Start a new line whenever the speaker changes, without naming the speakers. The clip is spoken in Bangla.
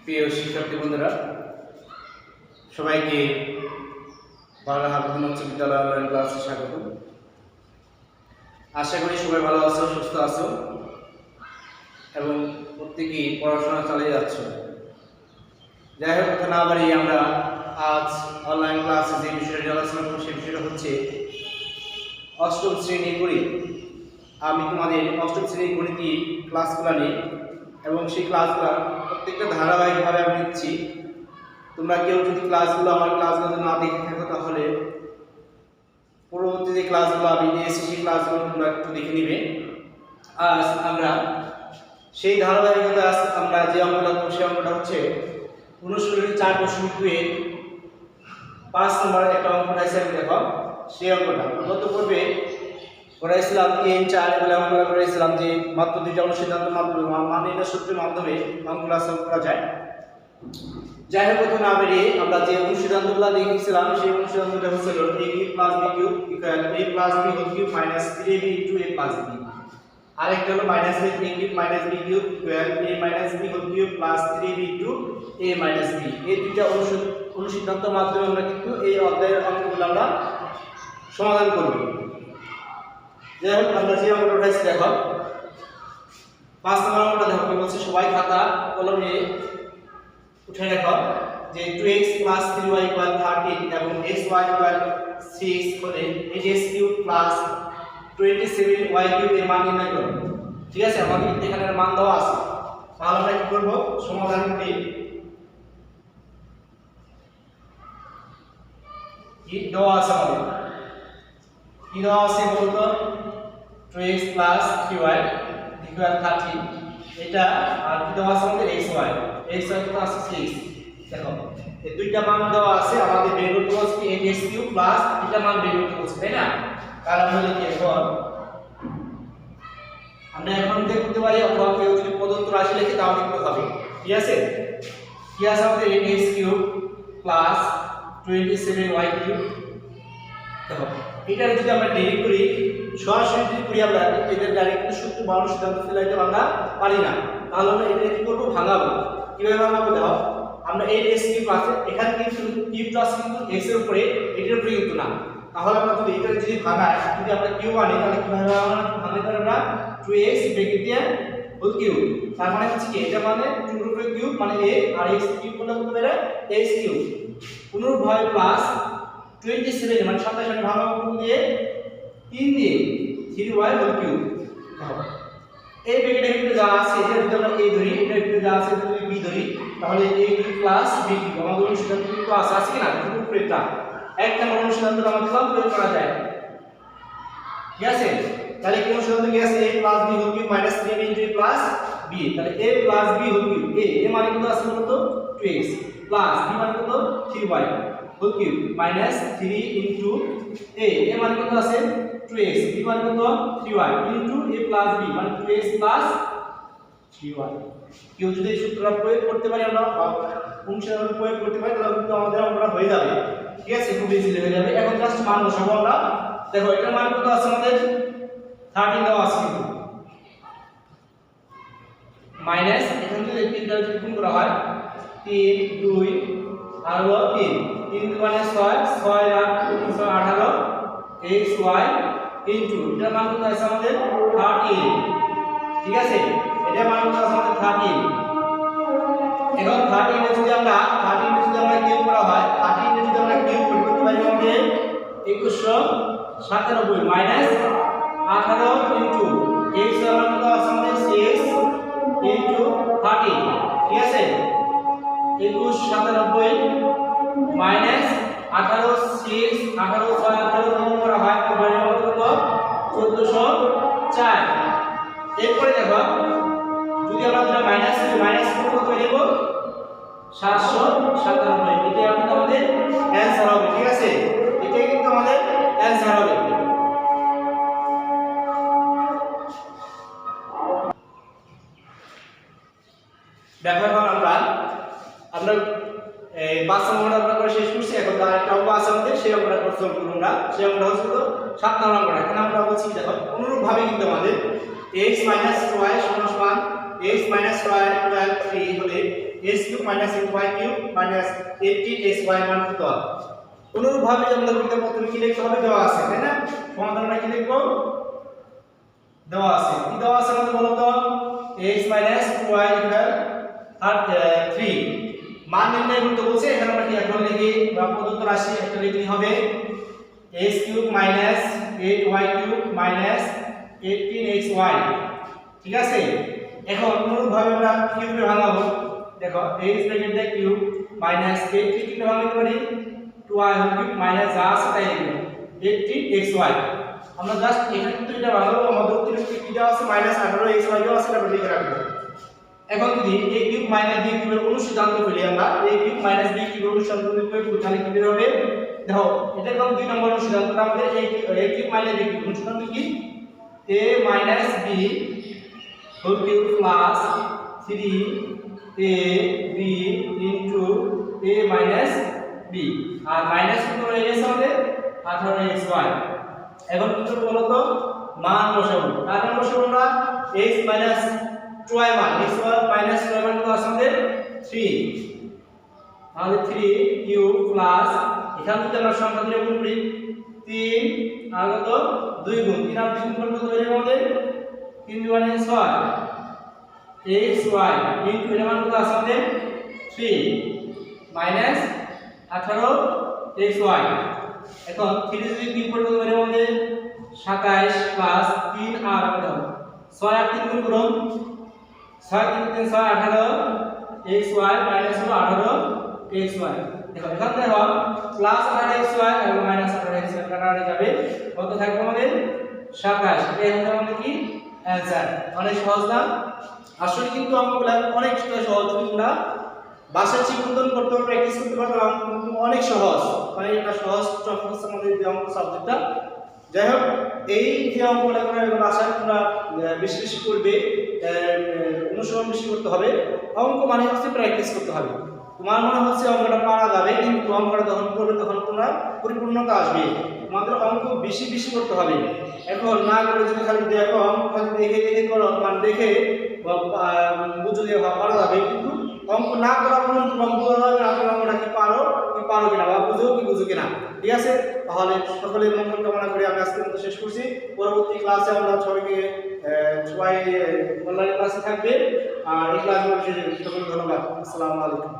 প্রিয় শিক্ষার্থী বন্ধুরা, সবাইকে বাংলা হাফিজ উচ্চ বিদ্যালয় অনলাইন ক্লাসে স্বাগত। আশা করি সবাই ভালো আছো, সুস্থ আছো এবং প্রত্যেকেই পড়াশোনা চালিয়ে যাচ্ছ। যাই হোক, কথা না বাড়িয়ে আমরা আজ অনলাইন ক্লাসে যে বিষয়টি আলোচনা করব সেই বিষয়টা হচ্ছে অষ্টম শ্রেণী গণিত। আমি তোমাদের অষ্টম শ্রেণীর গণিত ক্লাসগুলো নিই এবং সেই ক্লাসগুলো প্রত্যেকটা ধারাবাহিকভাবে আমি নিচ্ছি। তোমরা কেউ যদি আমার ক্লাসগুলো না দেখে থাকো তাহলে পরবর্তী যে ক্লাসগুলো আমি দিয়েছি সেই ক্লাসগুলো তোমরা একটু দেখে নিবে। আজ আমরা সেই ধারাবাহিকতা আমরা যে অঙ্কটা করব সেই অঙ্কটা হচ্ছে অনুশীলনী 4.2 5 নম্বর একটা অঙ্ক আছে। দেখো সেই অঙ্কটা গত পর্বে করেছিলাম 3, 4 এগুলো অঙ্কটা করেছিলাম যে মাত্র দুইটা অনুসিদ্ধান্তের মাধ্যমে মানের সূত্রের মাধ্যমে অঙ্কগুলো সলভ করা যায়। যাই হোক, কথা না বেরিয়ে আমরা যে অনুসিদ্ধান্তগুলো দেখেছিলাম সেই অনুসিদ্ধান্তটা হচ্ছে ab + b³ = a + b whole cube minus 3ab into a plus b। আরেকটা হলো -ab - b³ = a - b whole cube plus 3ab into a minus b। এই দুইটা অনুসিদ্ধান্তের মাধ্যমে আমরা কিন্তু এই অধ্যায়ের অঙ্কগুলো আমরা সমাধান করব। যাই হোক, আমরা যে অঙ্কটা উঠাইছি দেখো 5 নম্বর অঙ্কটা দেখো কি বলছে। সবাই খাতা কলম নিয়ে উঠে রাখো যে 2x + 3y = 13 এবং xy = 6 হলে x³ + 27y³ এর মান নির্ণয় করো। ঠিক আছে, আমাদের এখানে মান দেওয়া আছে। তাহলে আমরা কি করব, সমাধান করি। কি দেওয়া আছে আমাদের, কি দেওয়া আছে বলতো, 2x + 3y = 13 এটা, আর কি দেওয়া আছে আমাদের xy কত আছে 6। দেখো এই দুইটা মান দেওয়া আছে, আমাদের বের করতে বলছে কি x³ প্লাস এটা মান বের করতে বলছে, তাই না? তাহলে আমরা লিখি আমরা এখন দেখতে পারি অথবা কেউ যদি প্রদত্ত রাশি লিখে তাও লিখতে হবে। ঠিক আছে, কি আছে আমাদের x³ প্লাস 27y³ দেখো এটা যদি আমরা ডেরিভ করি সরাসরি যদি করি আমরা এদের ডাইরেক্ট সূত্র বা অনুসিদ্ধান্ত ফেলাইতে আমরা পারি না। তাহলে আমরা এটা কি করব, ভাঙাবো। কিভাবে ভাঙাবো দেখো, আমরা এই x³ আছে, এখানে কিন্তু কিউবটা আছে কিন্তু x এর উপরে, এটার উপরে কিন্তু না। তাহলে আমরা যদি এটা যদি ভাঙাই, যদি আমরা কিউব আনি তাহলে কিভাবে আমরা ভাঙতে পারি, আমরা 2x হোল কিউব, তার মানে হচ্ছে কি এটা মানে 2 এর উপরে কিউব মানে a, আর x³ বলতে কত বের হয় x³ পুনর্ভাবে প্লাস 27 মানে 27 ভাঙাবো দিয়ে 3 দিয়ে 3y হোল কিউব। এই ব্র্যাকেটের ভিতরে যা আছে এটা যদি আমরা a ধরি, এটার ভিতরে যা আছে যদি b ধরি, তাহলে a³ প্লাস b³ আমাদের অনুসিদ্ধান্ত কিন্তু আছে কি না, দুটো উপরেটা একটা অনুসিদ্ধান্ত আমাদের সব প্রয়োগ করা যায়। ঠিক আছে, তাহলে কোন অনুসিদ্ধান্ত কি আছে, a + b whole cube minus 3b into a plus b। তাহলে a + b whole cube, a মানে কত আছে বলতো 2x প্লাস b মানে কত 3y whole cube minus 3 into a মানে কত আছে 2x, b মানে কত 3y into a plus b মানে 2x plus 3y। কেউ যদি সূত্রটা প্রয়োগ করতে পারি, আমরা অনুসিদ্ধান্ত প্রয়োগ করতে পারি, তাহলে কিন্তু আমাদের অঙ্কটা হয়ে যাবে। ঠিক আছে, খুব ইজিলি হয়ে যাবে। এখন জাস্ট মান বসাবো আমরা। দেখো এটার মান কত আছে আমাদের 13 দেওয়া আছে কিন্তু মাইনাস এখান থেকে 3টা যদি গুণ করা হয় 3 2 আর 3 3 মানে 6 6 আর 3 6 18 xy ইনটু এটার মান কত আছে আমাদের 13। ঠিক আছে, এটার মান কত আছে আমাদের 13। এখন 13 এ যদি আমরা কিউব করা হয়, 13 এ যদি আমরা কিউব করতে পারি আমাদের 2197 মাইনাস 18 ইনটু x এর মান কত আছে আমাদের 6 ইনটু 13। ঠিক আছে, 2197 মাইনাস 18 6 18 6 18 গুণ করা হয় তাহলে আমাদের কত 1404। এরপরে দেখো যদি আমরা এটা মাইনাস কত করে দেব 797, এটা কিন্তু আমাদের অ্যানসার হবে। ঠিক আছে, এটাই কিন্তু আমাদের অ্যানসার হবে। দেখো এখন আমরা এই 5 নম্বর আমরা করে শেষ করছি। এখন তার একটা অঙ্ক আছে আমাদের, সেই অঙ্কটা করতে হবে আমরা। সেই অঙ্কটা হচ্ছে 7 নম্বর অঙ্কটা। এখন আমরা বলছি দেখো অনুরূপভাবে কিন্তু আমাদের x - y = minus y 12 3 হলে x cube minus y cube minus 18xy মান কত হবে অনুরূপভাবে আমরা করতে প্রথমে কি লিখতে হবে দেওয়া আছে তাই না সমাধানটা কি লিখব দেওয়া আছে কি দেওয়া আছে আমাদের বলো তো x y 3 মান নির্ণয় করতে বলছে এখানে আমরা কি এখন লিখি বা প্রদত্ত রাশি একটা লিখলে হবে x cube minus 8y cube minus 18xy ঠিক আছে এখন অনুরূপভাবে আমরা কিউবে ভাঙাবো দেখো x ব্র্যাকেট দিয়ে কিউব মাইনাস 8 কি ভাঙাতে পারি 2y কিউব মাইনাস যা আছে তাই লিখব 18xy আমরা জাস্ট এখানে কিন্তু এটা ভাঙাবো আমাদের অতিরিক্ত কি দেওয়া আছে মাইনাস 18xy দেওয়া আছে এটা লিখে রাখবো এখন যদি a কিউব মাইনাস b কিউবের অনুসিদ্ধান্ত ফেলি আমরা a কিউব মাইনাস b কিউবের অনুসিদ্ধান্ত ফেলি তাহলে কি বের হবে দেখো এটা একদম 2 নম্বর অনুসিদ্ধান্ত আমাদের a cube minus b cube অনুসিদ্ধান্ত কি a minus b whole cube plus 3ab into a minus b আর মাইনাস কত রয়ে গেছে আমাদের 18xy এখন কি করব বলো তো মান বসাবো কার মান বসাবো আমরা x মাইনাস 2y মান x মাইনাস 2y মান কত আছে আমাদের 3 তাহলে 3 কিউব প্লাস এখান থেকে আমরা সংখ্যা দিয়ে গুণ করি 3 আর কত 2 গুণ 3 আর 2 গুণ করলে কত বের হবে আমাদের 3 2 মানে 6 xy ইনটু এর মান কত আছে আমাদের 3 মাইনাস 18xy এখন 3 যদি 3 করে কত বের হবে আমাদের 27 প্লাস 3 আর কত 6 আর 3 গুণ করুন 6 3 3 6 18 xy মাইনাস 18xy দেখো এখান থেকে হবে প্লাস 18xy এবং মাইনাস 18xy কাটাকাটি যাবে কত থাকবে আমাদের 27 এই হচ্ছে আমাদের কি অ্যানসার অনেক সহজ না আসলে কিন্তু অঙ্কগুলো অনেক সহজ তোমরা বাসায় চিন্তান করতে প্র্যাকটিস করতে পারো কিন্তু অনেক সহজ মানে এটা সহজ টপিক আমাদের যে অঙ্ক সাবজেক্টটা যাই হোক এই যে অঙ্কগুলো করে বাসায় তোমরা বেশি বেশি করবে অনুসরণ বেশি করতে হবে অঙ্ক মানে হচ্ছে প্র্যাকটিস করতে হবে তোমার মনে হচ্ছে অঙ্কটা পারা যাবে কিন্তু অঙ্কটা যখন করবে তখন তোমরা পরিপূর্ণতা আসবে তোমাদের অঙ্ক বেশি বেশি করতে হবে এখন না করে যদি খালি দেখো অঙ্ক খালি দেখে দেখে করো মানে দেখে বুঝে দিয়ে পারা যাবে কিন্তু অঙ্ক না করা পর্যন্ত অঙ্ক হবে না তুমি অঙ্কটা কি পারো কিনা বা বুঝো কিনা ঠিক আছে তাহলে সকলের মঙ্গল কামনা করে আমি আজকের মতো শেষ করছি পরবর্তী ক্লাসে আমরা সবাই অনলাইন ক্লাসে থাকবে আর এই ক্লাসগুলো সকলকে ধন্যবাদ আসসালামু আলাইকুম